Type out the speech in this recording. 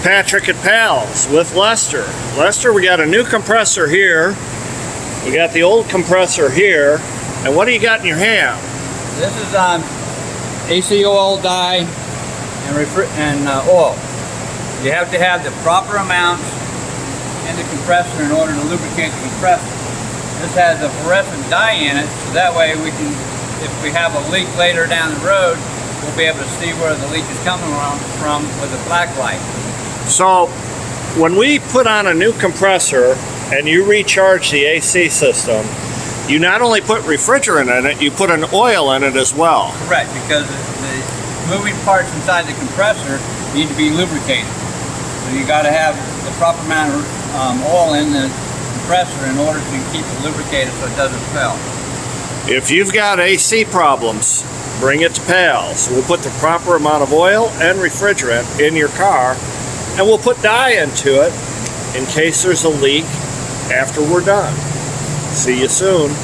Patrick at Pals with Lester. Lester, we got a new compressor here. We got the old compressor here. And what do you got in your hand? This is AC oil, dye, and oil. You have to have the proper amount in the compressor in order to lubricate the compressor. This has a fluorescent dye in it, so that way we can, if we have a leak later down the road, we'll be able to see where the leak is coming from with a black light. So when we put on a new compressor and you recharge the AC system, you not only put refrigerant in it, you put an oil in it as well. Correct, because the moving parts inside the compressor need to be lubricated. So you got to have the proper amount of oil in the compressor in order to keep it lubricated so it doesn't fail. If you've got AC problems, bring it to Pals. We'll put the proper amount of oil and refrigerant in your car, and we'll put dye into it in case there's a leak after we're done. See you soon.